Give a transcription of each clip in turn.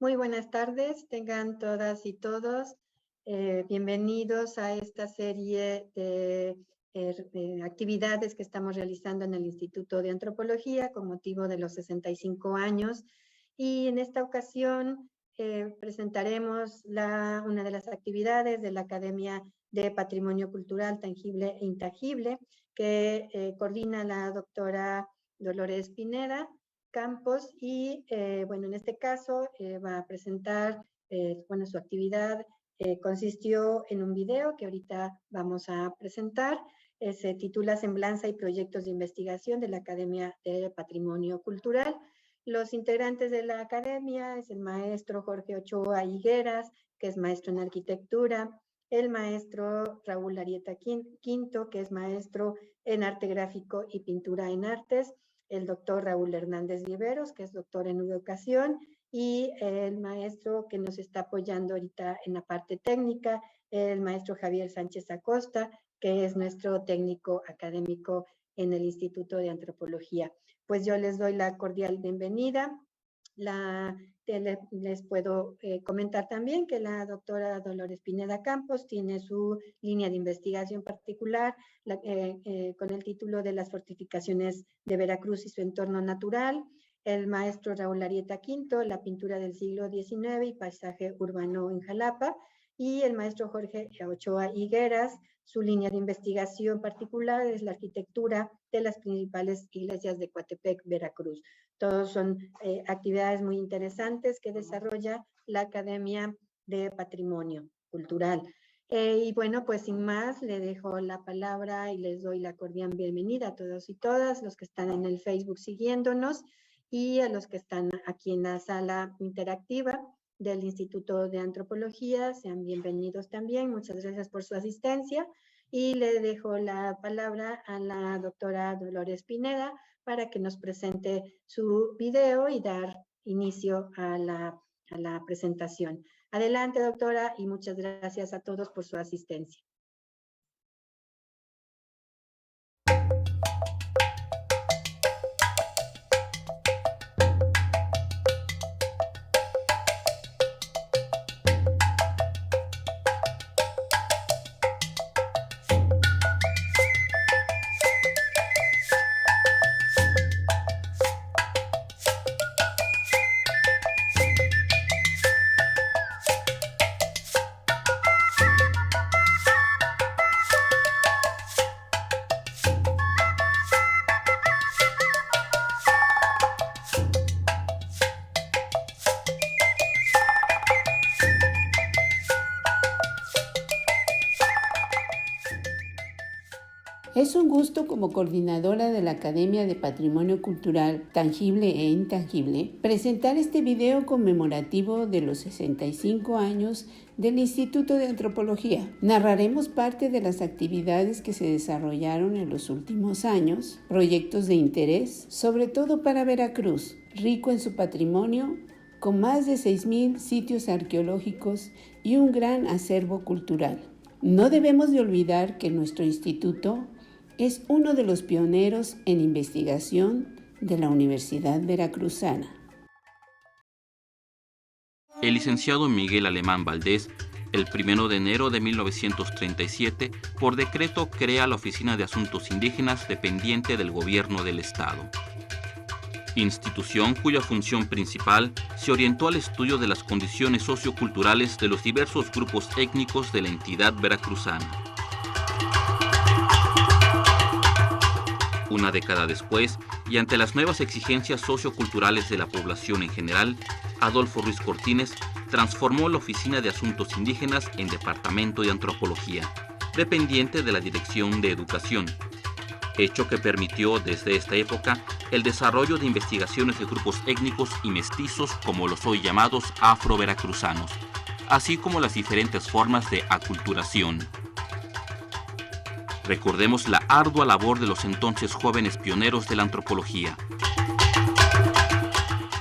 Muy buenas tardes, tengan todas y todos bienvenidos a esta serie de actividades que estamos realizando en el Instituto de Antropología con motivo de los 65 años. Y en esta ocasión presentaremos una de las actividades de la Academia de Patrimonio Cultural Tangible e Intangible que coordina la doctora Dolores Pineda Campos y bueno, en este caso va a presentar bueno, su actividad consistió en un video que ahorita vamos a presentar. Se titula Semblanza y Proyectos de Investigación de la Academia de Patrimonio Cultural. Los integrantes de la academia es el maestro Jorge Ochoa Higueras, que es maestro en arquitectura, el maestro Raúl Arieta Quinto, que es maestro en arte gráfico y pintura en artes, el doctor Raúl Hernández Viveros, que es doctor en educación, y el maestro que nos está apoyando ahorita en la parte técnica, el maestro Javier Sánchez Acosta, que es nuestro técnico académico en el Instituto de Antropología. Pues yo les doy la cordial bienvenida. Les puedo comentar también que la doctora Dolores Pineda Campos tiene su línea de investigación particular con el título de las fortificaciones de Veracruz y su entorno natural. El maestro Raúl Arieta Quinto, la pintura del siglo XIX y paisaje urbano en Jalapa. Y el maestro Jorge Ochoa Higueras, su línea de investigación particular es la arquitectura de las principales iglesias de Coatepec, Veracruz. Todos son actividades muy interesantes que desarrolla la Academia de Patrimonio Cultural. Y bueno, pues sin más, le dejo la palabra y les doy la cordial bienvenida a todos y todas los que están en el Facebook siguiéndonos y a los que están aquí en la sala interactiva del Instituto de Antropología. Sean bienvenidos también. Muchas gracias por su asistencia. Y le dejo la palabra a la doctora Dolores Pineda para que nos presente su video y dar inicio a la presentación. Adelante, doctora, y muchas gracias a todos por su asistencia. Es un gusto como coordinadora de la Academia de Patrimonio Cultural Tangible e Intangible presentar este video conmemorativo de los 65 años del Instituto de Antropología. Narraremos parte de las actividades que se desarrollaron en los últimos años, proyectos de interés, sobre todo para Veracruz, rico en su patrimonio, con más de 6,000 sitios arqueológicos y un gran acervo cultural. No debemos de olvidar que nuestro instituto es uno de los pioneros en investigación de la Universidad Veracruzana. El licenciado Miguel Alemán Valdés, el 1 de enero de 1937, por decreto crea la Oficina de Asuntos Indígenas dependiente del Gobierno del Estado. Institución cuya función principal se orientó al estudio de las condiciones socioculturales de los diversos grupos étnicos de la entidad veracruzana. Una década después, y ante las nuevas exigencias socioculturales de la población en general, Adolfo Ruiz Cortines transformó la Oficina de Asuntos Indígenas en Departamento de Antropología, dependiente de la Dirección de Educación, hecho que permitió desde esta época el desarrollo de investigaciones de grupos étnicos y mestizos como los hoy llamados afro-veracruzanos, así como las diferentes formas de aculturación. Recordemos la ardua labor de los entonces jóvenes pioneros de la antropología.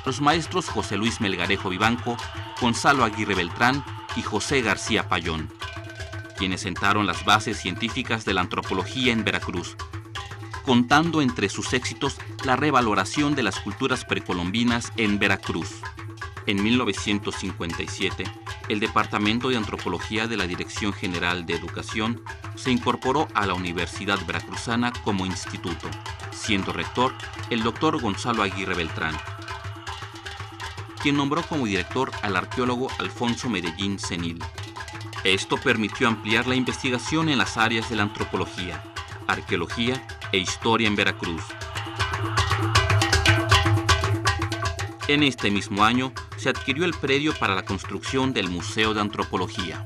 Los maestros José Luis Melgarejo Vivanco, Gonzalo Aguirre Beltrán y José García Payón, quienes sentaron las bases científicas de la antropología en Veracruz, contando entre sus éxitos la revaloración de las culturas precolombinas en Veracruz, En 1957, el Departamento de Antropología de la Dirección General de Educación se incorporó a la Universidad Veracruzana como instituto, siendo rector el doctor Gonzalo Aguirre Beltrán, quien nombró como director al arqueólogo Alfonso Medellín Cenil. Esto permitió ampliar la investigación en las áreas de la antropología, arqueología e historia en Veracruz. En este mismo año se adquirió el predio para la construcción del Museo de Antropología.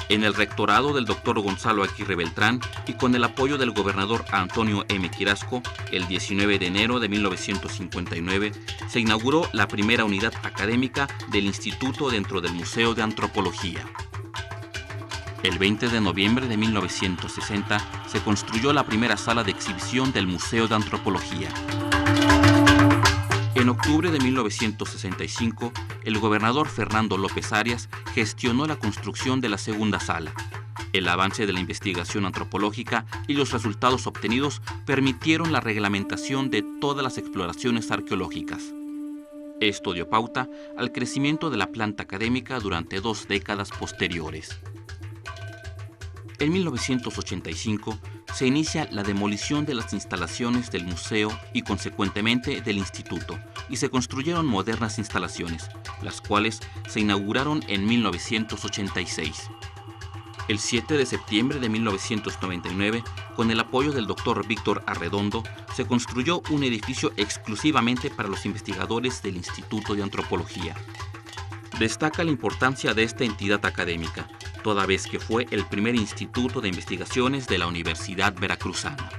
En el rectorado del doctor Gonzalo Aguirre Beltrán y con el apoyo del gobernador Antonio M. Quirasco, el 19 de enero de 1959 se inauguró la primera unidad académica del instituto dentro del Museo de Antropología. El 20 de noviembre de 1960 se construyó la primera sala de exhibición del Museo de Antropología. En octubre de 1965, el gobernador Fernando López Arias gestionó la construcción de la segunda sala. El avance de la investigación antropológica y los resultados obtenidos permitieron la reglamentación de todas las exploraciones arqueológicas. Esto dio pauta al crecimiento de la planta académica durante 2 décadas posteriores. En 1985 se inicia la demolición de las instalaciones del museo y consecuentemente del instituto, y se construyeron modernas instalaciones, las cuales se inauguraron en 1986. El 7 de septiembre de 1999, con el apoyo del Dr. Víctor Arredondo, se construyó un edificio exclusivamente para los investigadores del Instituto de Antropología. Destaca la importancia de esta entidad académica, toda vez que fue el primer instituto de investigaciones de la Universidad Veracruzana.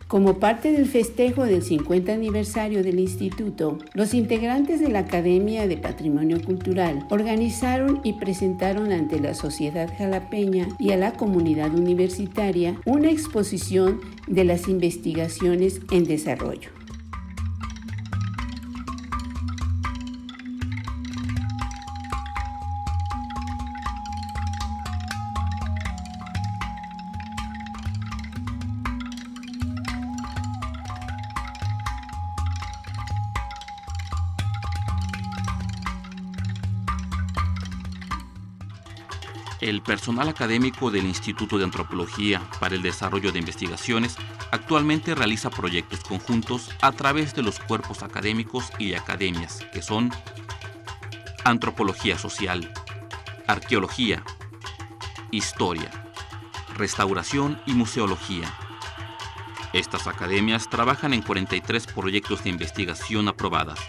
Como parte del festejo del 50 aniversario del instituto, los integrantes de la Academia de Patrimonio Cultural organizaron y presentaron ante la sociedad jalapeña y a la comunidad universitaria una exposición de las investigaciones en desarrollo. El personal académico del Instituto de Antropología para el Desarrollo de Investigaciones actualmente realiza proyectos conjuntos a través de los cuerpos académicos y academias, que son Antropología Social, Arqueología, Historia, Restauración y Museología. Estas academias trabajan en 43 proyectos de investigación aprobadas.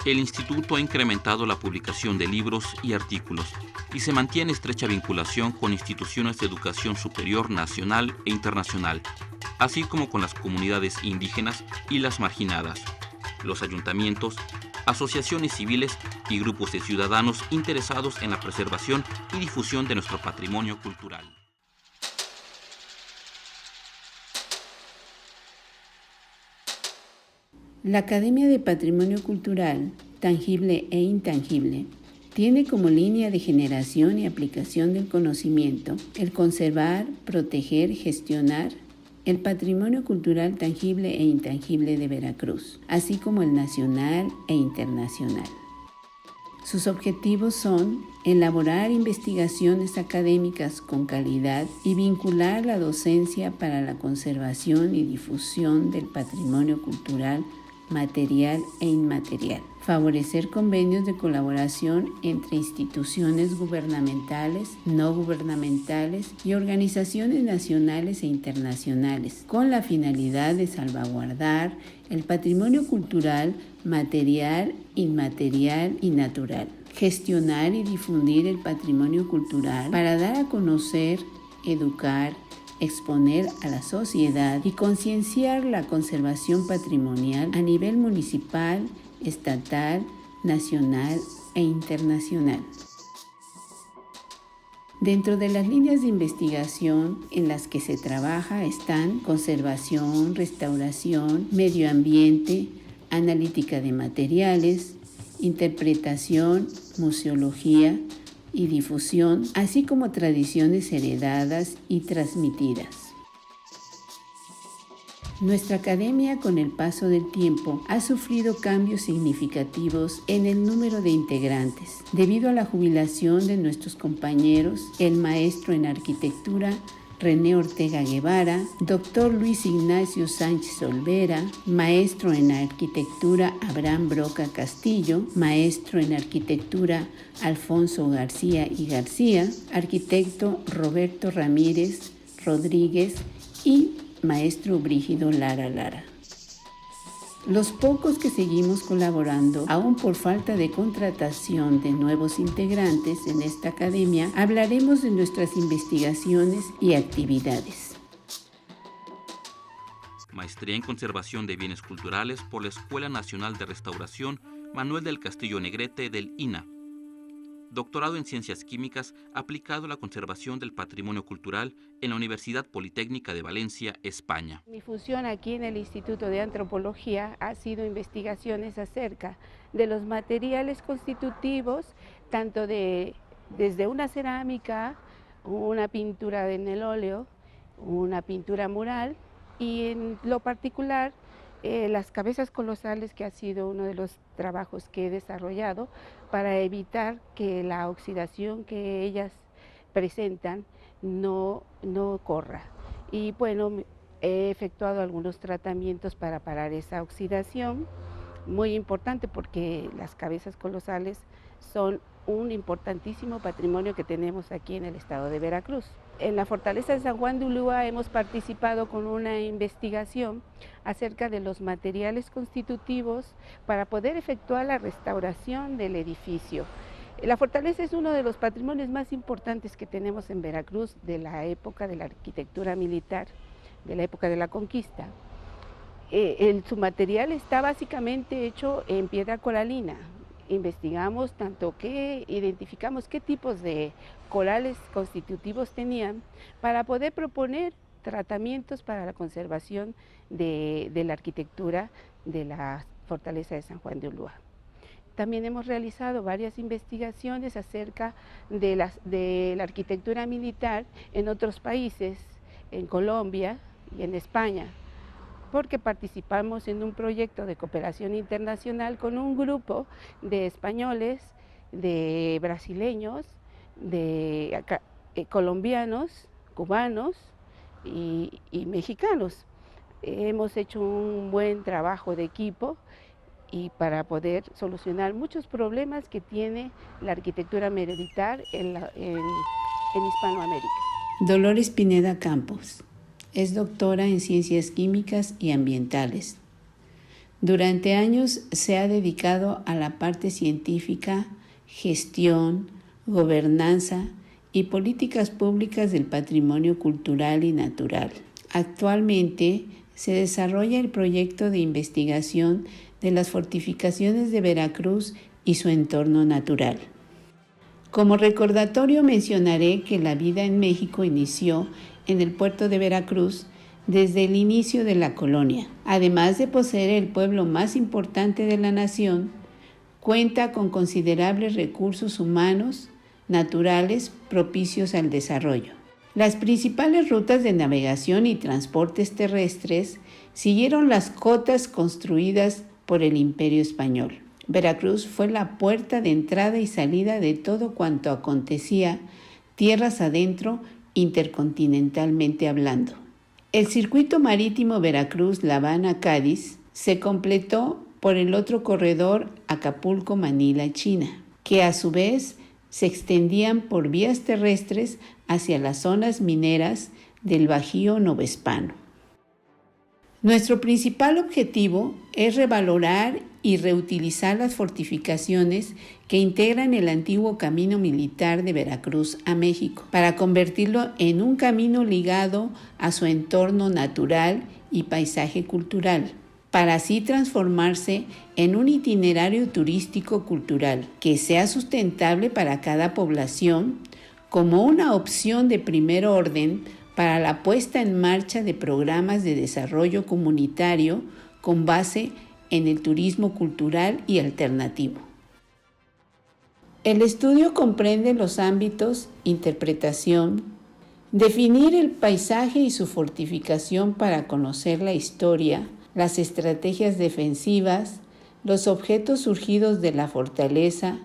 El instituto ha incrementado la publicación de libros y artículos y se mantiene estrecha vinculación con instituciones de educación superior nacional e internacional, así como con las comunidades indígenas y las marginadas, los ayuntamientos, asociaciones civiles y grupos de ciudadanos interesados en la preservación y difusión de nuestro patrimonio cultural. La Academia de Patrimonio Cultural, Tangible e Intangible, tiene como línea de generación y aplicación del conocimiento el conservar, proteger, gestionar el patrimonio cultural tangible e intangible de Veracruz, así como el nacional e internacional. Sus objetivos son elaborar investigaciones académicas con calidad y vincular la docencia para la conservación y difusión del patrimonio cultural material e inmaterial, favorecer convenios de colaboración entre instituciones gubernamentales, no gubernamentales y organizaciones nacionales e internacionales, con la finalidad de salvaguardar el patrimonio cultural material, inmaterial y natural, gestionar y difundir el patrimonio cultural para dar a conocer, educar, exponer a la sociedad y concienciar la conservación patrimonial a nivel municipal, estatal, nacional e internacional. Dentro de las líneas de investigación en las que se trabaja están conservación, restauración, medio ambiente, analítica de materiales, interpretación, museología y difusión, así como tradiciones heredadas y transmitidas. Nuestra academia, con el paso del tiempo, ha sufrido cambios significativos en el número de integrantes, debido a la jubilación de nuestros compañeros, el maestro en arquitectura René Ortega Guevara, doctor Luis Ignacio Sánchez Olvera, maestro en arquitectura Abraham Broca Castillo, maestro en arquitectura Alfonso García y García, arquitecto Roberto Ramírez Rodríguez y maestro Brígido Lara Lara. Los pocos que seguimos colaborando, aún por falta de contratación de nuevos integrantes en esta academia, hablaremos de nuestras investigaciones y actividades. Maestría en Conservación de Bienes Culturales por la Escuela Nacional de Restauración Manuel del Castillo Negrete del INA. Doctorado en Ciencias Químicas aplicado a la conservación del patrimonio cultural en la Universidad Politécnica de Valencia, España. Mi función aquí en el Instituto de Antropología ha sido investigaciones acerca de los materiales constitutivos, tanto desde una cerámica, una pintura en el óleo, una pintura mural y en lo particular las cabezas colosales, que ha sido uno de los trabajos que he desarrollado para evitar que la oxidación que ellas presentan no corra. Y bueno, he efectuado algunos tratamientos para parar esa oxidación, muy importante porque las cabezas colosales son un importantísimo patrimonio que tenemos aquí en el estado de Veracruz. En la Fortaleza de San Juan de Ulúa hemos participado con una investigación acerca de los materiales constitutivos para poder efectuar la restauración del edificio. La fortaleza es uno de los patrimonios más importantes que tenemos en Veracruz de la época de la arquitectura militar, de la época de la conquista. Su material está básicamente hecho en piedra coralina. Investigamos identificamos qué tipos de corales constitutivos tenían para poder proponer tratamientos para la conservación de la arquitectura de la Fortaleza de San Juan de Ulúa. También hemos realizado varias investigaciones acerca de la arquitectura militar en otros países, en Colombia y en España, porque participamos en un proyecto de cooperación internacional con un grupo de españoles, de brasileños, de colombianos, cubanos y mexicanos. Hemos hecho un buen trabajo de equipo y para poder solucionar muchos problemas que tiene la arquitectura militar en Hispanoamérica. Dolores Pineda Campos es doctora en Ciencias Químicas y Ambientales. Durante años se ha dedicado a la parte científica, gestión, gobernanza y políticas públicas del patrimonio cultural y natural. Actualmente se desarrolla el proyecto de investigación de las fortificaciones de Veracruz y su entorno natural. Como recordatorio mencionaré que la vida en México inició en el puerto de Veracruz desde el inicio de la colonia. Además de poseer el pueblo más importante de la nación, cuenta con considerables recursos humanos, naturales, propicios al desarrollo. Las principales rutas de navegación y transportes terrestres siguieron las cotas construidas por el Imperio Español. Veracruz fue la puerta de entrada y salida de todo cuanto acontecía tierras adentro, intercontinentalmente hablando. El circuito marítimo Veracruz-La Habana-Cádiz se completó por el otro corredor Acapulco-Manila-China, que a su vez se extendían por vías terrestres hacia las zonas mineras del Bajío Novohispano. Nuestro principal objetivo es revalorar y reutilizar las fortificaciones que integran el antiguo camino militar de Veracruz a México, para convertirlo en un camino ligado a su entorno natural y paisaje cultural, para así transformarse en un itinerario turístico cultural que sea sustentable para cada población, como una opción de primer orden para la puesta en marcha de programas de desarrollo comunitario con base en el turismo cultural y alternativo. El estudio comprende los ámbitos interpretación, definir el paisaje y su fortificación para conocer la historia, las estrategias defensivas, los objetos surgidos de la fortaleza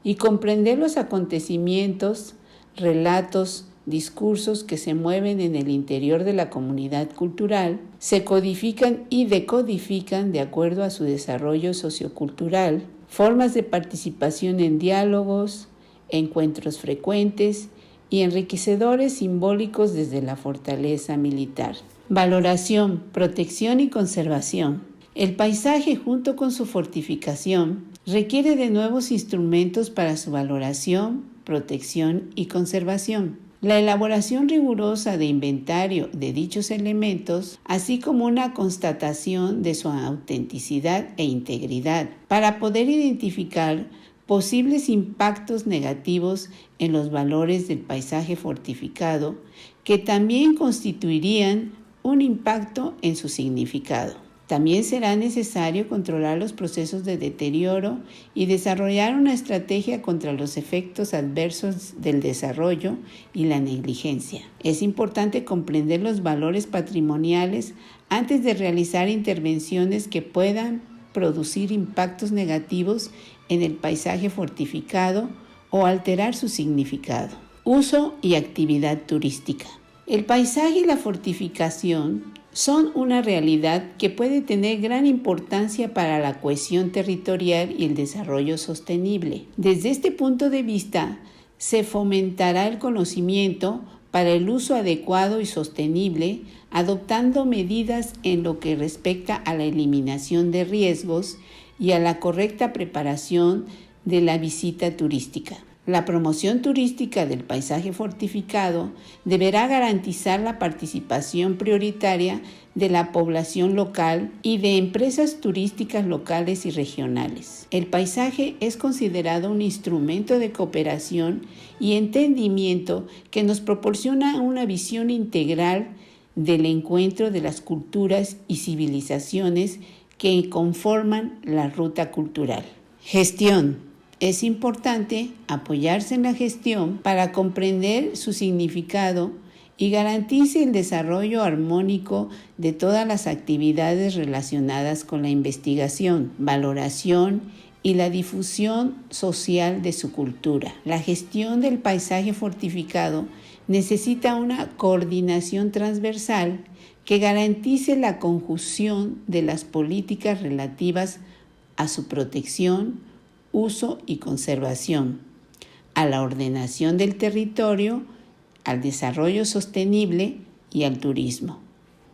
y comprender los acontecimientos, relatos, discursos que se mueven en el interior de la comunidad cultural, se codifican y decodifican de acuerdo a su desarrollo sociocultural, formas de participación en diálogos, encuentros frecuentes y enriquecedores simbólicos desde la fortaleza militar. Valoración, protección y conservación. El paisaje, junto con su fortificación, requiere de nuevos instrumentos para su valoración, protección y conservación. La elaboración rigurosa de inventario de dichos elementos, así como una constatación de su autenticidad e integridad, para poder identificar posibles impactos negativos en los valores del paisaje fortificado, que también constituirían un impacto en su significado. También será necesario controlar los procesos de deterioro y desarrollar una estrategia contra los efectos adversos del desarrollo y la negligencia. Es importante comprender los valores patrimoniales antes de realizar intervenciones que puedan producir impactos negativos en el paisaje fortificado o alterar su significado. Uso y actividad turística. El paisaje y la fortificación son una realidad que puede tener gran importancia para la cohesión territorial y el desarrollo sostenible. Desde este punto de vista, se fomentará el conocimiento para el uso adecuado y sostenible, adoptando medidas en lo que respecta a la eliminación de riesgos y a la correcta preparación de la visita turística. La promoción turística del paisaje fortificado deberá garantizar la participación prioritaria de la población local y de empresas turísticas locales y regionales. El paisaje es considerado un instrumento de cooperación y entendimiento que nos proporciona una visión integral del encuentro de las culturas y civilizaciones que conforman la ruta cultural. Gestión. Es importante apoyarse en la gestión para comprender su significado y garantice el desarrollo armónico de todas las actividades relacionadas con la investigación, valoración y la difusión social de su cultura. La gestión del paisaje fortificado necesita una coordinación transversal que garantice la conjunción de las políticas relativas a su protección, uso y conservación, a la ordenación del territorio, al desarrollo sostenible y al turismo.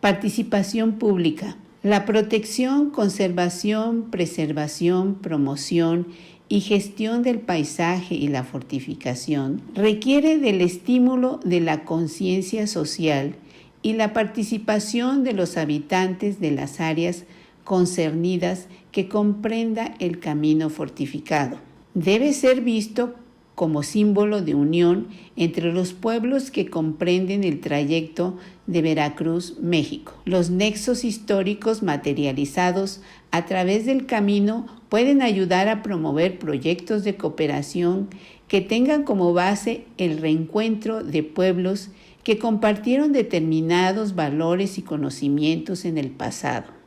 Participación pública. La protección, conservación, preservación, promoción y gestión del paisaje y la fortificación requiere del estímulo de la conciencia social y la participación de los habitantes de las áreas concernidas que comprenda el camino fortificado. Debe ser visto como símbolo de unión entre los pueblos que comprenden el trayecto de Veracruz, México. Los nexos históricos materializados a través del camino pueden ayudar a promover proyectos de cooperación que tengan como base el reencuentro de pueblos que compartieron determinados valores y conocimientos en el pasado.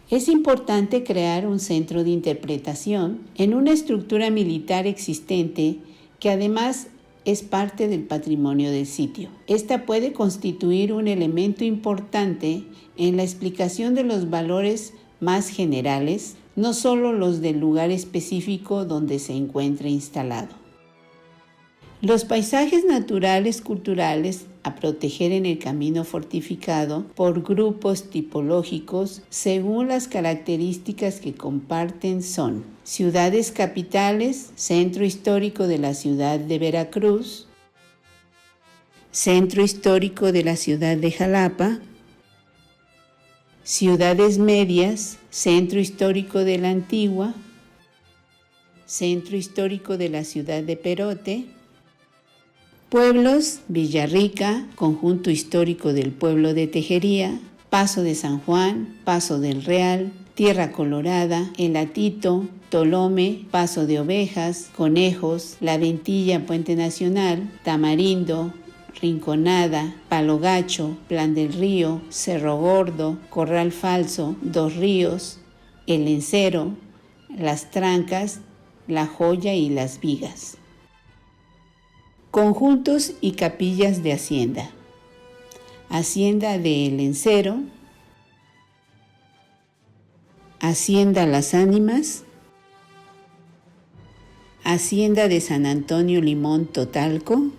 Es importante crear un centro de interpretación en una estructura militar existente que además es parte del patrimonio del sitio. Esta puede constituir un elemento importante en la explicación de los valores más generales, no solo los del lugar específico donde se encuentra instalado. Los paisajes naturales culturales a proteger en el camino fortificado por grupos tipológicos según las características que comparten son ciudades capitales, centro histórico de la ciudad de Veracruz, centro histórico de la ciudad de Jalapa, ciudades medias, centro histórico de la Antigua, Centro Histórico de la ciudad de Perote. Pueblos: Villarrica, Conjunto Histórico del Pueblo de Tejería, Paso de San Juan, Paso del Real, Tierra Colorada, El Atito, Tolome, Paso de Ovejas, Conejos, La Ventilla, Puente Nacional, Tamarindo, Rinconada, Palo Gacho, Plan del Río, Cerro Gordo, Corral Falso, Dos Ríos, El Lencero, Las Trancas, La Joya y Las Vigas. Conjuntos y capillas de Hacienda. Hacienda de El Lencero, Hacienda Las Ánimas, Hacienda de San Antonio Limón Totalco,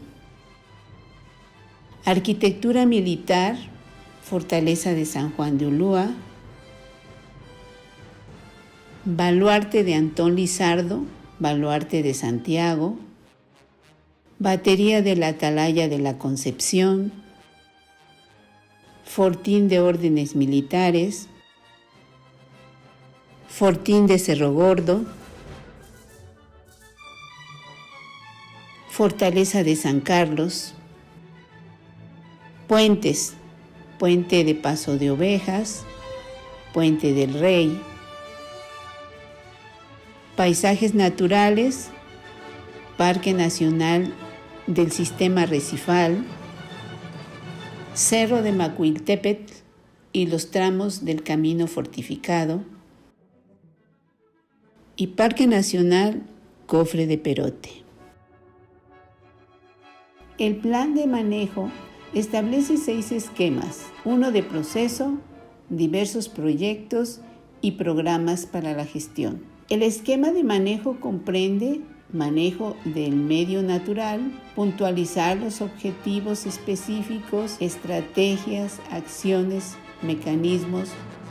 Arquitectura Militar, Fortaleza de San Juan de Ulúa, Baluarte de Antón Lizardo, Baluarte de Santiago, Batería de la Atalaya de la Concepción, Fortín de Órdenes Militares, Fortín de Cerro Gordo, Fortaleza de San Carlos, puentes, Puente de Paso de Ovejas, Puente del Rey, paisajes naturales, Parque Nacional del Sistema Arrecifal, Cerro de Macuiltepetl y los tramos del Camino Fortificado, y Parque Nacional Cofre de Perote. El plan de manejo establece 6 esquemas, uno de proceso, diversos proyectos y programas para la gestión. El esquema de manejo comprende manejo del medio natural, puntualizar los objetivos específicos, estrategias, acciones, mecanismos,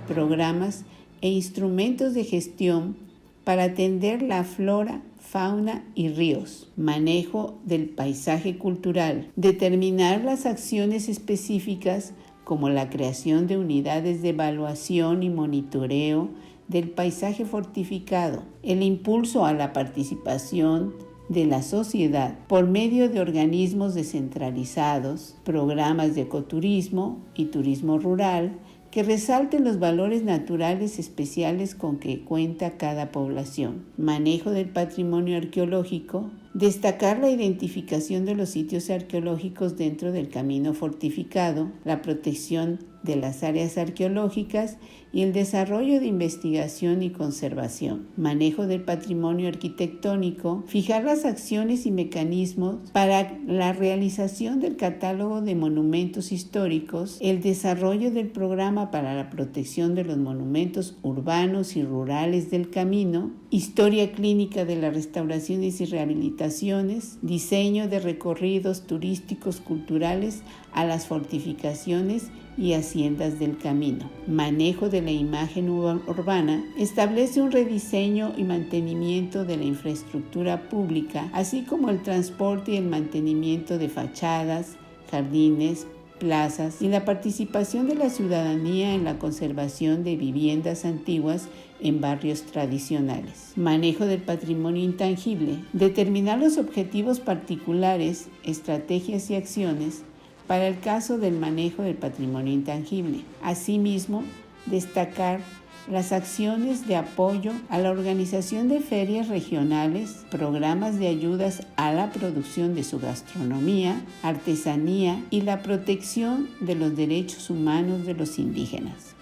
programas e instrumentos de gestión para atender la flora, fauna y ríos, manejo del paisaje cultural, determinar las acciones específicas como la creación de unidades de evaluación y monitoreo del paisaje fortificado, el impulso a la participación de la sociedad por medio de organismos descentralizados, programas de ecoturismo y turismo rural que resalten los valores naturales especiales con que cuenta cada población, manejo del patrimonio arqueológico, destacar la identificación de los sitios arqueológicos dentro del camino fortificado, la protección de las áreas arqueológicas y el desarrollo de investigación y conservación, manejo del patrimonio arquitectónico, fijar las acciones y mecanismos para la realización del catálogo de monumentos históricos, el desarrollo del programa para la protección de los monumentos urbanos y rurales del camino, historia clínica de las restauraciones y rehabilitaciones, diseño de recorridos turísticos culturales a las fortificaciones y haciendas del camino. Manejo de la imagen urbana establece un rediseño y mantenimiento de la infraestructura pública, así como el transporte y el mantenimiento de fachadas, jardines, plazas y la participación de la ciudadanía en la conservación de viviendas antiguas en barrios tradicionales. Manejo del patrimonio intangible. Determinar los objetivos particulares, estrategias y acciones para el caso del manejo del patrimonio intangible. Asimismo, destacar las acciones de apoyo a la organización de ferias regionales, programas de ayudas a la producción de su gastronomía, artesanía y la protección de los derechos humanos de los indígenas.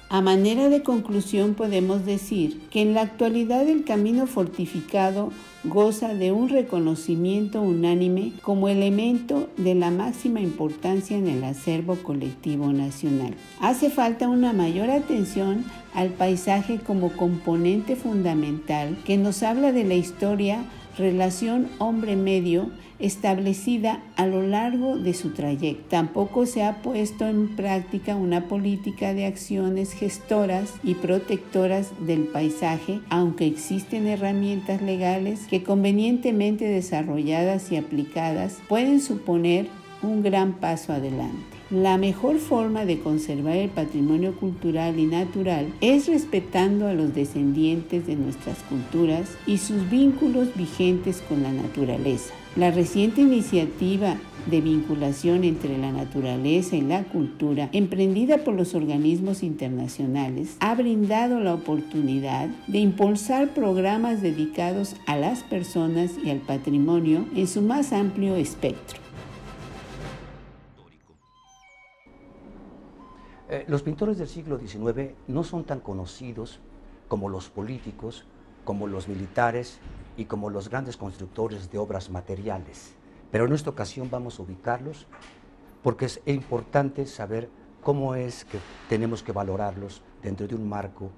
A manera de conclusión podemos decir que en la actualidad el camino fortificado goza de un reconocimiento unánime como elemento de la máxima importancia en el acervo colectivo nacional. Hace falta una mayor atención al paisaje como componente fundamental que nos habla de la historia, relación hombre-medio establecida a lo largo de su trayecto. Tampoco se ha puesto en práctica una política de acciones gestoras y protectoras del paisaje, aunque existen herramientas legales que convenientemente desarrolladas y aplicadas pueden suponer un gran paso adelante. La mejor forma de conservar el patrimonio cultural y natural es respetando a los descendientes de nuestras culturas y sus vínculos vigentes con la naturaleza. La reciente iniciativa de vinculación entre la naturaleza y la cultura, emprendida por los organismos internacionales, ha brindado la oportunidad de impulsar programas dedicados a las personas y al patrimonio en su más amplio espectro. Los pintores del siglo XIX no son tan conocidos como los políticos, como los militares y como los grandes constructores de obras materiales. Pero en esta ocasión vamos a ubicarlos porque es importante saber cómo es que tenemos que valorarlos dentro de un marco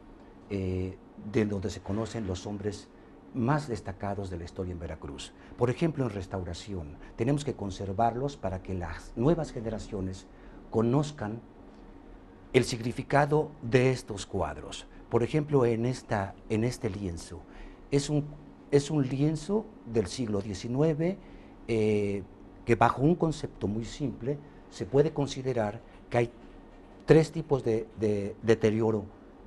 de donde se conocen los hombres más destacados de la historia en Veracruz. Por ejemplo, en restauración, tenemos que conservarlos para que las nuevas generaciones conozcan el significado de estos cuadros. Por ejemplo, en este lienzo, es un lienzo del siglo XIX que bajo un concepto muy simple se puede considerar que hay tres tipos de deterioro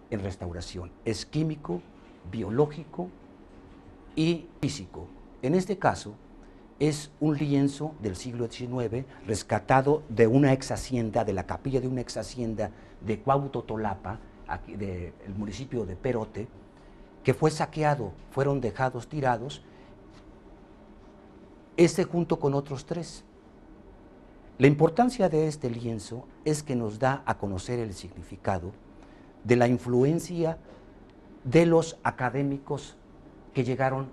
en restauración. Es químico, biológico y físico. En este caso, es un lienzo del siglo XIX rescatado de una ex hacienda, de la capilla de una ex hacienda de Cuautotolapa, aquí del municipio de Perote, que fue saqueado, fueron dejados tirados, junto con otros tres. La importancia de este lienzo es que nos da a conocer el significado de la influencia de los académicos que llegaron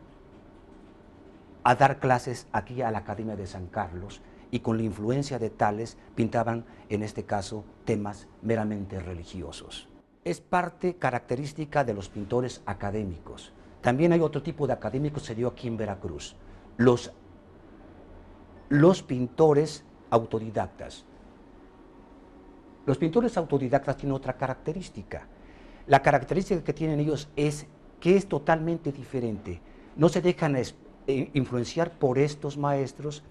a dar clases aquí a la Academia de San Carlos y con la influencia de tales pintaban, en este caso, temas meramente religiosos. Es parte característica de los pintores académicos. También hay otro tipo de académicos, se dio aquí en Veracruz, los pintores autodidactas. Los pintores autodidactas tienen otra característica. La característica que tienen ellos es que es totalmente diferente. No se dejan influenciar por estos maestros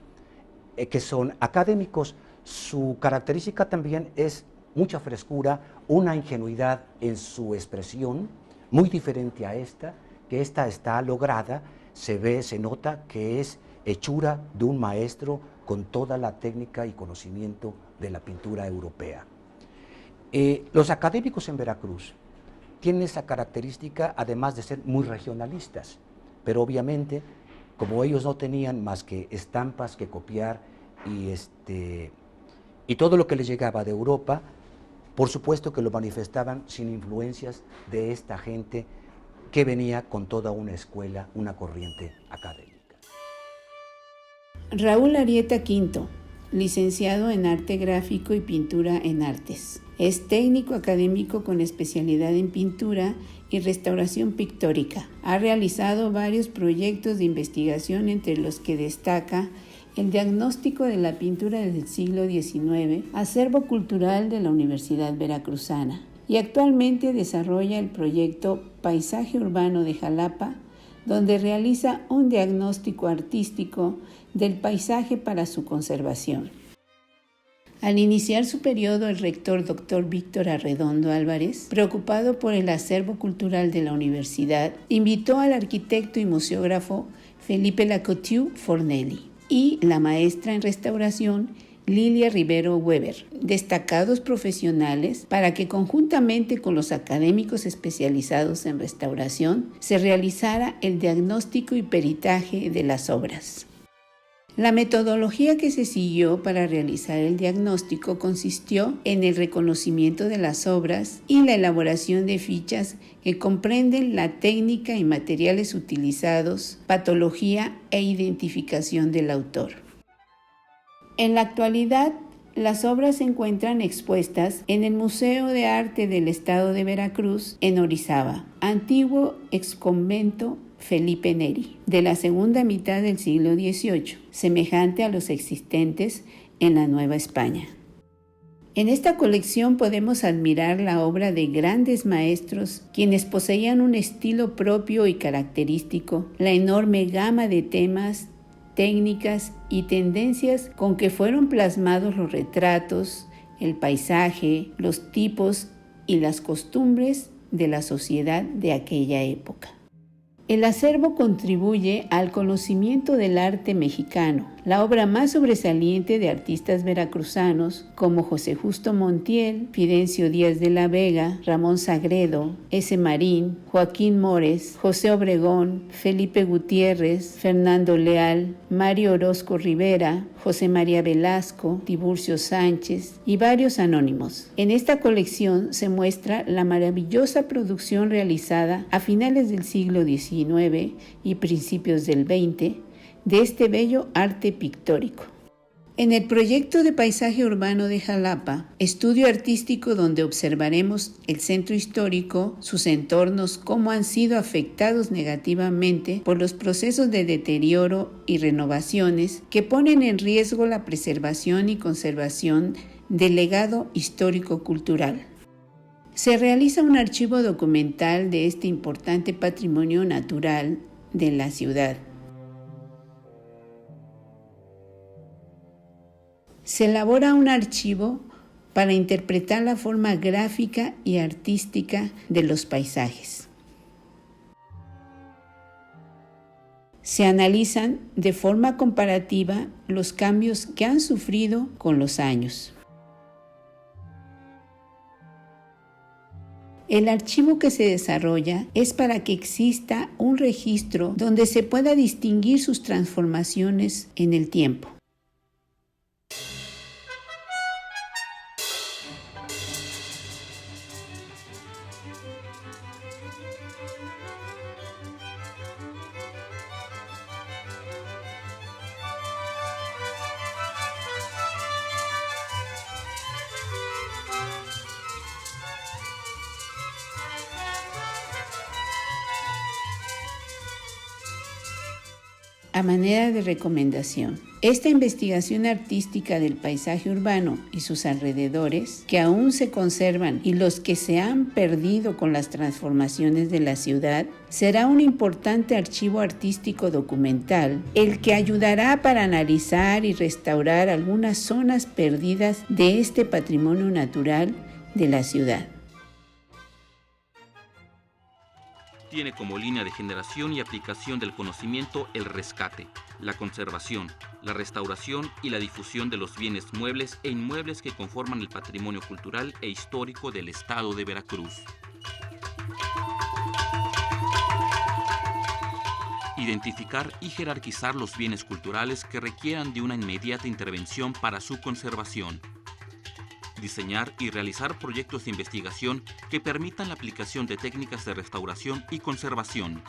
que son académicos. Su característica también es mucha frescura, una ingenuidad en su expresión, muy diferente a esta, que esta está lograda, se ve, se nota que es hechura de un maestro con toda la técnica y conocimiento de la pintura europea. Los académicos en Veracruz tienen esa característica, además de ser muy regionalistas, pero obviamente, como ellos no tenían más que estampas que copiar y todo lo que les llegaba de Europa, por supuesto que lo manifestaban sin influencias de esta gente que venía con toda una escuela, una corriente académica. Raúl Arieta Quinto, licenciado en Arte Gráfico y Pintura en Artes. Es técnico académico con especialidad en pintura y restauración pictórica. Ha realizado varios proyectos de investigación, entre los que destaca el diagnóstico de la pintura del siglo XIX, acervo cultural de la Universidad Veracruzana, y actualmente desarrolla el proyecto Paisaje Urbano de Jalapa, donde realiza un diagnóstico artístico del paisaje para su conservación. Al iniciar su periodo, el rector Dr. Víctor Arredondo Álvarez, preocupado por el acervo cultural de la universidad, invitó al arquitecto y museógrafo Felipe Lacouture Fornelli y la maestra en restauración Lilia Rivero Weber, destacados profesionales, para que conjuntamente con los académicos especializados en restauración se realizara el diagnóstico y peritaje de las obras. La metodología que se siguió para realizar el diagnóstico consistió en el reconocimiento de las obras y la elaboración de fichas que comprenden la técnica y materiales utilizados, patología e identificación del autor. En la actualidad, las obras se encuentran expuestas en el Museo de Arte del Estado de Veracruz, en Orizaba, antiguo exconvento Felipe Neri, de la segunda mitad del siglo XVIII, semejante a los existentes en la Nueva España. En esta colección podemos admirar la obra de grandes maestros, quienes poseían un estilo propio y característico, la enorme gama de temas, técnicas y tendencias con que fueron plasmados los retratos, el paisaje, los tipos y las costumbres de la sociedad de aquella época. El acervo contribuye al conocimiento del arte mexicano. La obra más sobresaliente de artistas veracruzanos como José Justo Montiel, Fidencio Díaz de la Vega, Ramón Sagredo, S. Marín, Joaquín Mores, José Obregón, Felipe Gutiérrez, Fernando Leal, Mario Orozco Rivera, José María Velasco, Tiburcio Sánchez y varios anónimos. En esta colección se muestra la maravillosa producción realizada a finales del siglo XIX y principios del XX de este bello arte pictórico. En el proyecto de paisaje urbano de Jalapa, estudio artístico donde observaremos el centro histórico, sus entornos, cómo han sido afectados negativamente por los procesos de deterioro y renovaciones que ponen en riesgo la preservación y conservación del legado histórico-cultural. Se realiza un archivo documental de este importante patrimonio natural de la ciudad. Se elabora un archivo para interpretar la forma gráfica y artística de los paisajes. Se analizan de forma comparativa los cambios que han sufrido con los años. El archivo que se desarrolla es para que exista un registro donde se pueda distinguir sus transformaciones en el tiempo. A manera de recomendación, esta investigación artística del paisaje urbano y sus alrededores, que aún se conservan y los que se han perdido con las transformaciones de la ciudad, será un importante archivo artístico documental, el que ayudará para analizar y restaurar algunas zonas perdidas de este patrimonio natural de la ciudad. Tiene como línea de generación y aplicación del conocimiento el rescate, la conservación, la restauración y la difusión de los bienes muebles e inmuebles que conforman el patrimonio cultural e histórico del estado de Veracruz. Identificar y jerarquizar los bienes culturales que requieran de una inmediata intervención para su conservación. Diseñar y realizar proyectos de investigación que permitan la aplicación de técnicas de restauración y conservación.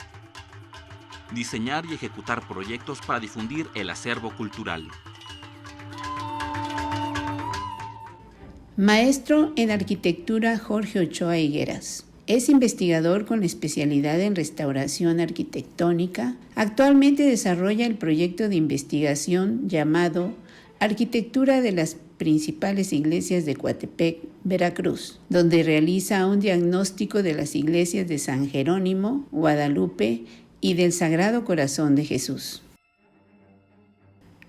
Diseñar y ejecutar proyectos para difundir el acervo cultural. Maestro en Arquitectura Jorge Ochoa Higueras. Es investigador con especialidad en restauración arquitectónica. Actualmente desarrolla el proyecto de investigación llamado Arquitectura de las principales iglesias de Coatepec, Veracruz, donde realiza un diagnóstico de las iglesias de San Jerónimo, Guadalupe y del Sagrado Corazón de Jesús.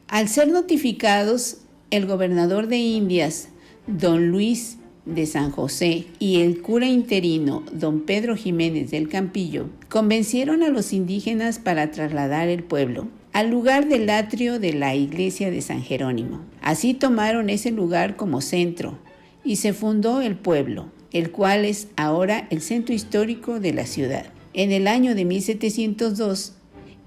Al ser notificados, el gobernador de Indias, don Luis de San José, y el cura interino, don Pedro Jiménez del Campillo, convencieron a los indígenas para trasladar el pueblo al lugar del atrio de la iglesia de San Jerónimo. Así tomaron ese lugar como centro y se fundó el pueblo, el cual es ahora el centro histórico de la ciudad. En el año de 1702,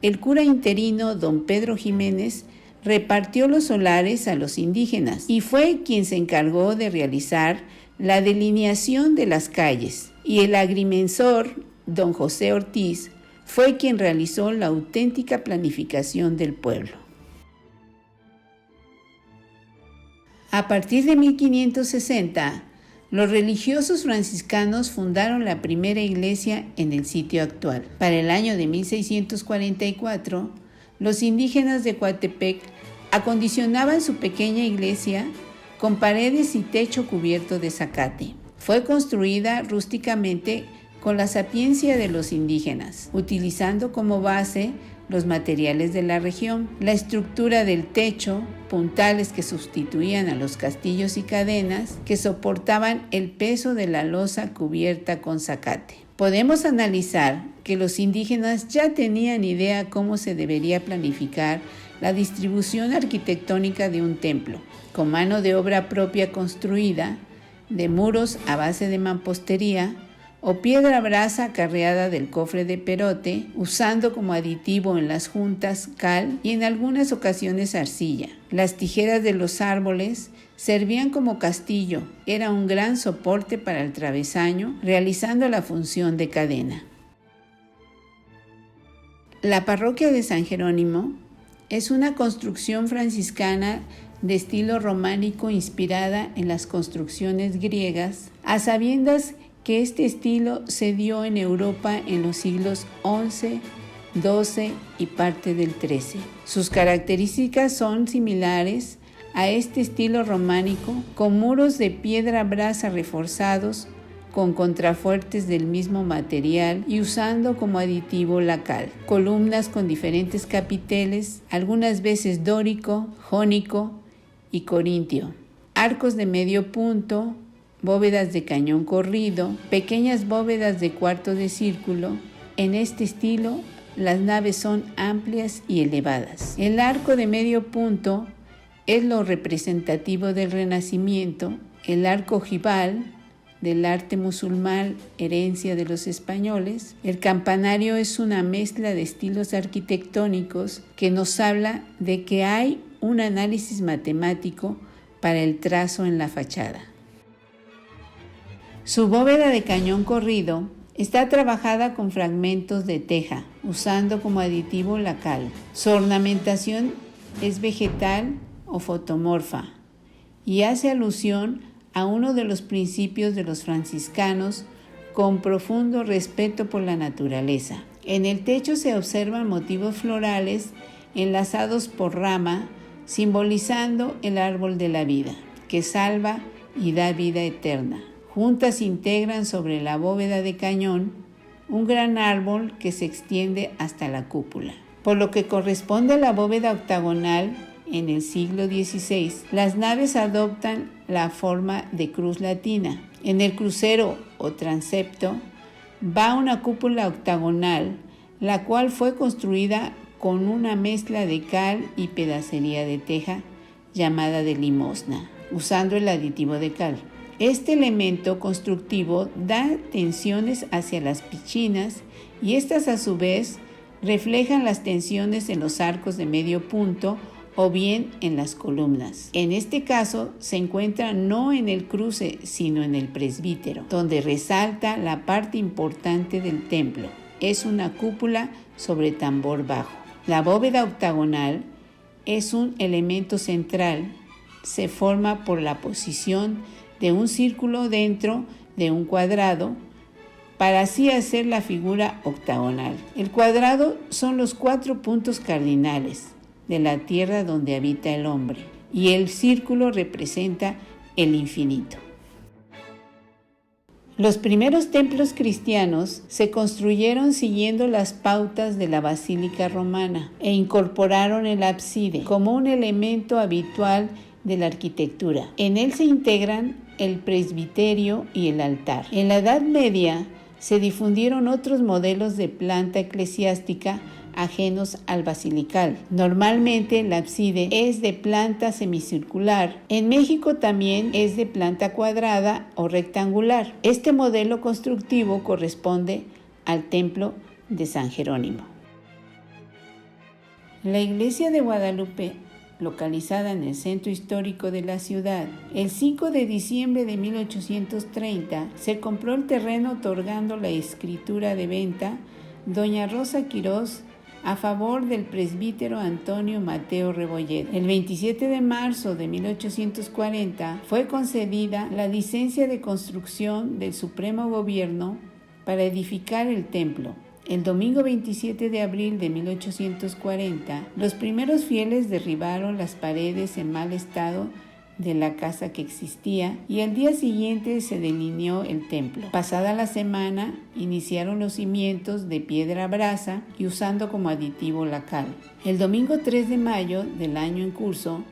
el cura interino don Pedro Jiménez repartió los solares a los indígenas y fue quien se encargó de realizar la delineación de las calles, y el agrimensor don José Ortiz fue quien realizó la auténtica planificación del pueblo. A partir de 1560, los religiosos franciscanos fundaron la primera iglesia en el sitio actual. Para el año de 1644, los indígenas de Coatepec acondicionaban su pequeña iglesia con paredes y techo cubierto de zacate. Fue construida rústicamente con la sapiencia de los indígenas, utilizando como base los materiales de la región, la estructura del techo, puntales que sustituían a los castillos y cadenas que soportaban el peso de la losa cubierta con zacate. Podemos analizar que los indígenas ya tenían idea cómo se debería planificar la distribución arquitectónica de un templo, con mano de obra propia construida, de muros a base de mampostería o piedra brasa carreada del cofre de Perote, usando como aditivo en las juntas cal y en algunas ocasiones arcilla. Las tijeras de los árboles servían como castillo, era un gran soporte para el travesaño, realizando la función de cadena. La parroquia de San Jerónimo es una construcción franciscana de estilo románico inspirada en las construcciones griegas, a sabiendas que este estilo se dio en Europa en los siglos XI, XII y parte del XIII. Sus características son similares a este estilo románico, con muros de piedra brasa reforzados con contrafuertes del mismo material y usando como aditivo la cal. Columnas con diferentes capiteles, algunas veces dórico, jónico y corintio. Arcos de medio punto, bóvedas de cañón corrido, pequeñas bóvedas de cuarto de círculo. En este estilo, las naves son amplias y elevadas. El arco de medio punto es lo representativo del Renacimiento, el arco ojival del arte musulmán, herencia de los españoles. El campanario es una mezcla de estilos arquitectónicos que nos habla de que hay un análisis matemático para el trazo en la fachada. Su bóveda de cañón corrido está trabajada con fragmentos de teja, usando como aditivo la cal. Su ornamentación es vegetal o fotomorfa y hace alusión a uno de los principios de los franciscanos con profundo respeto por la naturaleza. En el techo se observan motivos florales enlazados por rama, simbolizando el árbol de la vida, que salva y da vida eterna. Juntas integran sobre la bóveda de cañón un gran árbol que se extiende hasta la cúpula. Por lo que corresponde a la bóveda octagonal, en el siglo XVI, las naves adoptan la forma de cruz latina. En el crucero o transepto va una cúpula octagonal, la cual fue construida con una mezcla de cal y pedacería de teja llamada de limosna, usando el aditivo de cal. Este elemento constructivo da tensiones hacia las pichinas y estas a su vez reflejan las tensiones en los arcos de medio punto o bien en las columnas. En este caso se encuentra no en el cruce, sino en el presbítero, donde resalta la parte importante del templo. Es una cúpula sobre tambor bajo. La bóveda octagonal es un elemento central. Se forma por la posición de un círculo dentro de un cuadrado, para así hacer la figura octagonal. El cuadrado son los 4 puntos cardinales de la tierra donde habita el hombre, y el círculo representa el infinito. Los primeros templos cristianos se construyeron siguiendo las pautas de la Basílica Romana e incorporaron el ábside como un elemento habitual de la arquitectura. En él se integran el presbiterio y el altar. En la Edad Media se difundieron otros modelos de planta eclesiástica ajenos al basilical. Normalmente el ábside es de planta semicircular. En México también es de planta cuadrada o rectangular. Este modelo constructivo corresponde al templo de San Jerónimo. La iglesia de Guadalupe, localizada en el centro histórico de la ciudad, el 5 de diciembre de 1830 se compró el terreno otorgando la escritura de venta doña Rosa Quirós a favor del presbítero Antonio Mateo Rebolledo. El 27 de marzo de 1840 fue concedida la licencia de construcción del Supremo Gobierno para edificar el templo. El domingo 27 de abril de 1840, los primeros fieles derribaron las paredes en mal estado de la casa que existía y al día siguiente se delineó el templo. Pasada la semana, iniciaron los cimientos de piedra brasa y usando como aditivo la cal. El domingo 3 de mayo del año en curso,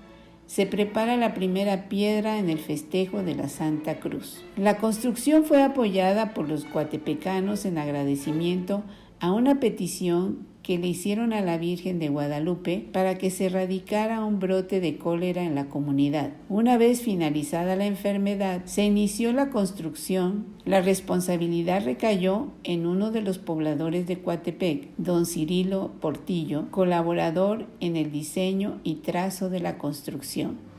se prepara la primera piedra en el festejo de la Santa Cruz. La construcción fue apoyada por los coatepecanos en agradecimiento a una petición que le hicieron a la Virgen de Guadalupe para que se erradicara un brote de cólera en la comunidad. Una vez finalizada la enfermedad, se inició la construcción. La responsabilidad recayó en uno de los pobladores de Coatepec, don Cirilo Portillo, colaborador en el diseño y trazo de la construcción.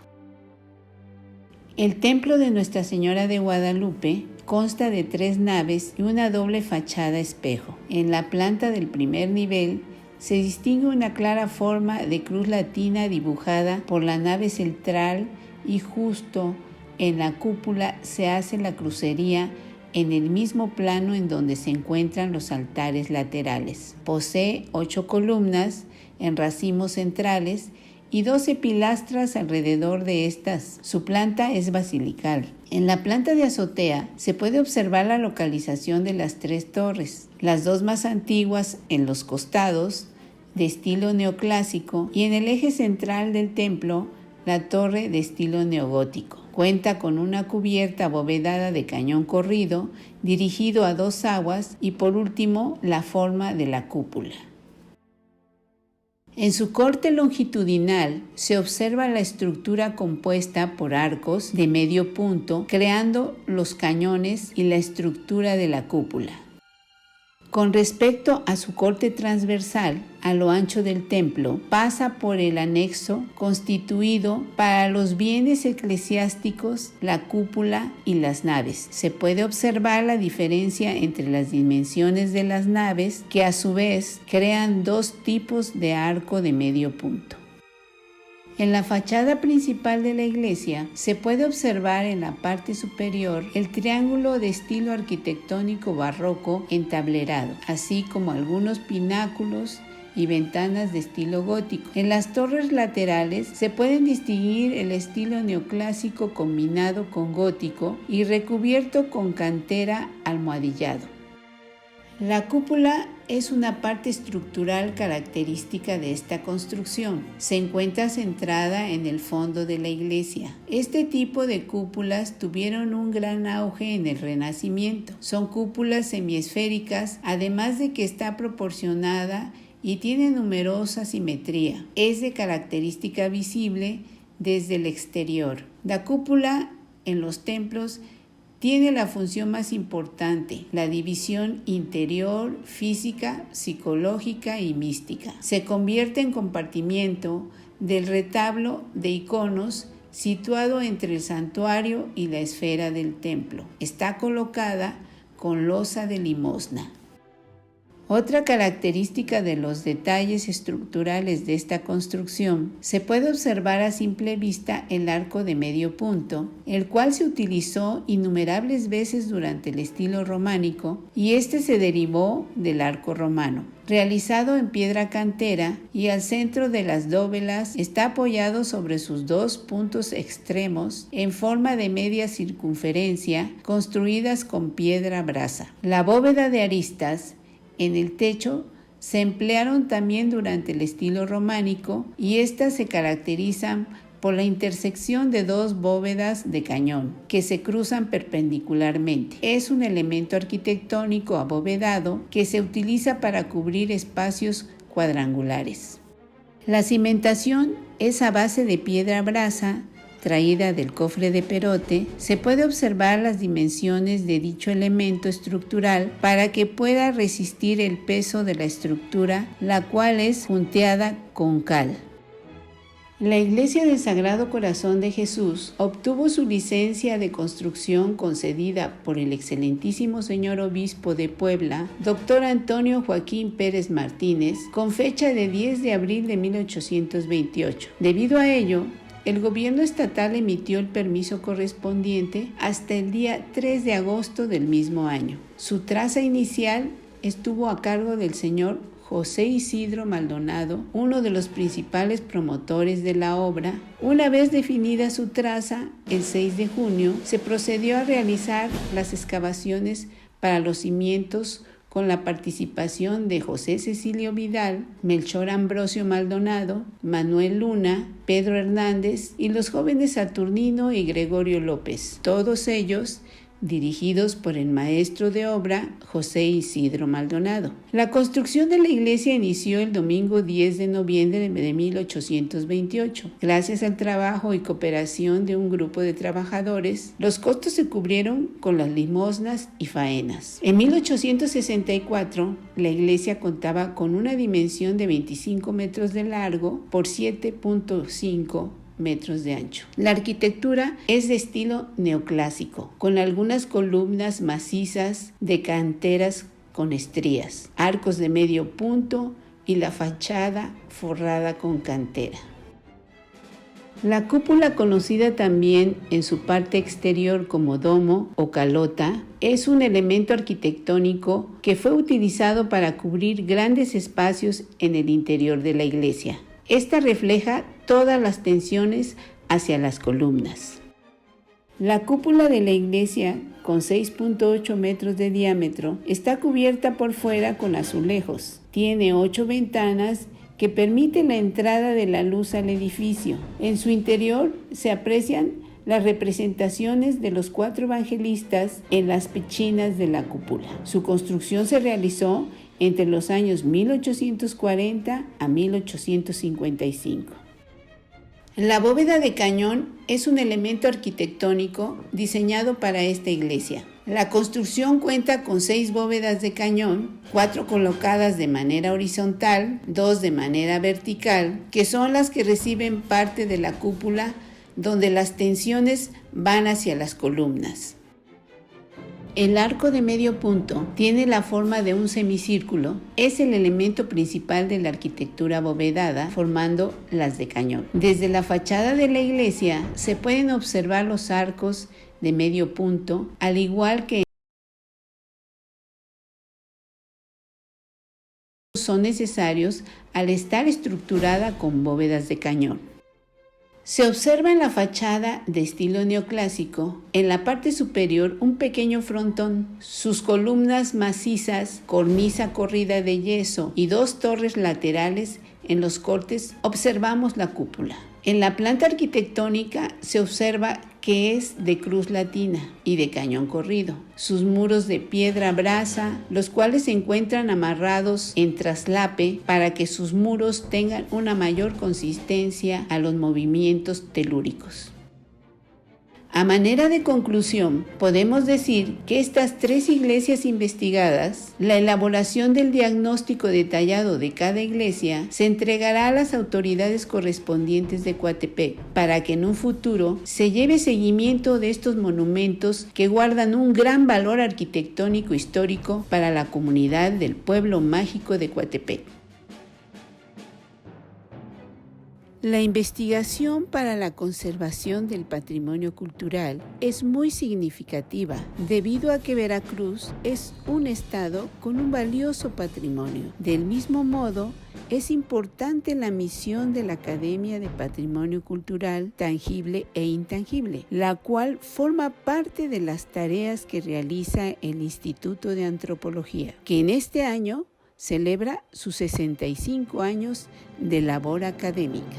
El templo de Nuestra Señora de Guadalupe consta de 3 naves y una doble fachada espejo. En la planta del primer nivel se distingue una clara forma de cruz latina dibujada por la nave central y justo en la cúpula se hace la crucería en el mismo plano en donde se encuentran los altares laterales. Posee 8 columnas en racimos centrales y 12 pilastras alrededor de estas. Su planta es basilical. En la planta de azotea se puede observar la localización de las 3 torres, las 2 más antiguas en los costados, de estilo neoclásico, y en el eje central del templo, la torre de estilo neogótico. Cuenta con una cubierta abovedada de cañón corrido, dirigido a 2 aguas, y por último, la forma de la cúpula. En su corte longitudinal se observa la estructura compuesta por arcos de medio punto, creando los cañones y la estructura de la cúpula. Con respecto a su corte transversal, a lo ancho del templo, pasa por el anexo constituido para los bienes eclesiásticos, la cúpula y las naves. Se puede observar la diferencia entre las dimensiones de las naves, que a su vez crean 2 tipos de arco de medio punto. En la fachada principal de la iglesia se puede observar en la parte superior el triángulo de estilo arquitectónico barroco entablerado, así como algunos pináculos y ventanas de estilo gótico. En las torres laterales se pueden distinguir el estilo neoclásico combinado con gótico y recubierto con cantera almohadillado. La cúpula es una parte estructural característica de esta construcción. Se encuentra centrada en el fondo de la iglesia. Este tipo de cúpulas tuvieron un gran auge en el Renacimiento. Son cúpulas semiesféricas, además de que está proporcionada y tiene numerosa simetría. Es de característica visible desde el exterior. La cúpula en los templos tiene la función más importante, la división interior, física, psicológica y mística. Se convierte en compartimiento del retablo de iconos situado entre el santuario y la esfera del templo. Está colocada con losa de limosna. Otra característica de los detalles estructurales de esta construcción se puede observar a simple vista el arco de medio punto, el cual se utilizó innumerables veces durante el estilo románico y este se derivó del arco romano. Realizado en piedra cantera y al centro de las dóvelas está apoyado sobre sus 2 puntos extremos en forma de media circunferencia construidas con piedra brasa. La bóveda de aristas en el techo se emplearon también durante el estilo románico y estas se caracterizan por la intersección de 2 bóvedas de cañón que se cruzan perpendicularmente. Es un elemento arquitectónico abovedado que se utiliza para cubrir espacios cuadrangulares. La cimentación es a base de piedra brasa traída del cofre de Perote. Se puede observar las dimensiones de dicho elemento estructural para que pueda resistir el peso de la estructura, la cual es junteada con cal. La Iglesia del Sagrado Corazón de Jesús obtuvo su licencia de construcción concedida por el excelentísimo señor obispo de Puebla, Dr. Antonio Joaquín Pérez Martínez, con fecha de 10 de abril de 1828. Debido a ello, el gobierno estatal emitió el permiso correspondiente hasta el día 3 de agosto del mismo año. Su traza inicial estuvo a cargo del señor José Isidro Maldonado, uno de los principales promotores de la obra. Una vez definida su traza, el 6 de junio se procedió a realizar las excavaciones para los cimientos con la participación de José Cecilio Vidal, Melchor Ambrosio Maldonado, Manuel Luna, Pedro Hernández y los jóvenes Saturnino y Gregorio López, todos ellos dirigidos por el maestro de obra José Isidro Maldonado. La construcción de la iglesia inició el domingo 10 de noviembre de 1828. Gracias al trabajo y cooperación de un grupo de trabajadores, los costos se cubrieron con las limosnas y faenas. En 1864, la iglesia contaba con una dimensión de 25 metros de largo por 7.5 metros de ancho. La arquitectura es de estilo neoclásico, con algunas columnas macizas de canteras con estrías, arcos de medio punto y la fachada forrada con cantera. La cúpula, conocida también en su parte exterior como domo o calota, es un elemento arquitectónico que fue utilizado para cubrir grandes espacios en el interior de la iglesia. Esta refleja todas las tensiones hacia las columnas. La cúpula de la iglesia, con 6.8 metros de diámetro, está cubierta por fuera con azulejos. Tiene 8 ventanas que permiten la entrada de la luz al edificio. En su interior se aprecian las representaciones de los 4 evangelistas en las pechinas de la cúpula. Su construcción se realizó entre los años 1840 a 1855. La bóveda de cañón es un elemento arquitectónico diseñado para esta iglesia. La construcción cuenta con 6 bóvedas de cañón, 4 colocadas de manera horizontal, 2 de manera vertical, que son las que reciben parte de la cúpula, donde las tensiones van hacia las columnas. El arco de medio punto tiene la forma de un semicírculo, es el elemento principal de la arquitectura abovedada, formando las de cañón. Desde la fachada de la iglesia se pueden observar los arcos de medio punto, al igual que son necesarios al estar estructurada con bóvedas de cañón. Se observa en la fachada de estilo neoclásico, en la parte superior, un pequeño frontón, sus columnas macizas, cornisa corrida de yeso y 2 torres laterales. En los cortes observamos la cúpula. En la planta arquitectónica se observa que es de cruz latina y de cañón corrido. Sus muros de piedra brasa, los cuales se encuentran amarrados en traslape para que sus muros tengan una mayor consistencia a los movimientos telúricos. A manera de conclusión, podemos decir que estas 3 iglesias investigadas, la elaboración del diagnóstico detallado de cada iglesia se entregará a las autoridades correspondientes de Coatepec para que en un futuro se lleve seguimiento de estos monumentos que guardan un gran valor arquitectónico histórico para la comunidad del pueblo mágico de Coatepec. La investigación para la conservación del patrimonio cultural es muy significativa debido a que Veracruz es un estado con un valioso patrimonio. Del mismo modo, es importante la misión de la Academia de Patrimonio Cultural Tangible e Intangible, la cual forma parte de las tareas que realiza el Instituto de Antropología, que en este año celebra sus 65 años de labor académica.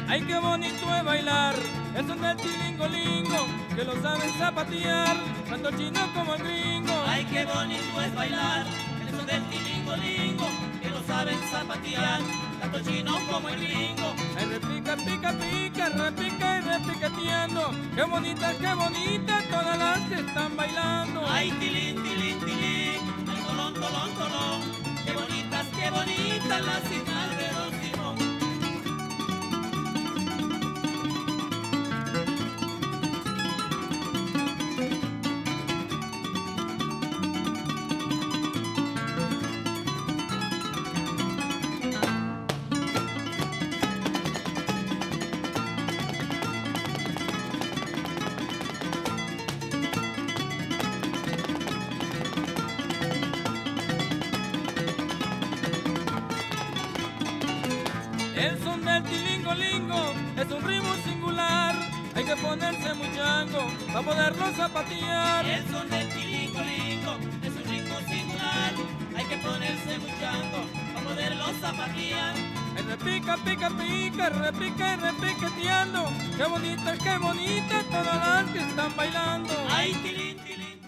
Ay, qué bonito es bailar, el son del tilingolingo, que lo saben zapatear, tanto el chino como el gringo. Ay, qué bonito es bailar, el son del tilingolingo, que lo saben zapatear, tanto el chino como el gringo. Ay, repica, pica, pica, repica y repiqueteando, qué bonita, todas las que están bailando. Ay, tilín, tilín, tilín, ay, tolón, tolón, tolón, qué bonitas las hijas de Don Simón. El son del tilingolingo es un ritmo singular, hay que ponerse muy chango para poderlo zapatear. El son del tilingolingo es un ritmo singular, hay que ponerse muy chango para poderlo zapatear. El repica, pica, pica, repica y repiqueteando, qué bonita todas las que están bailando. Ay, tilín, tilín.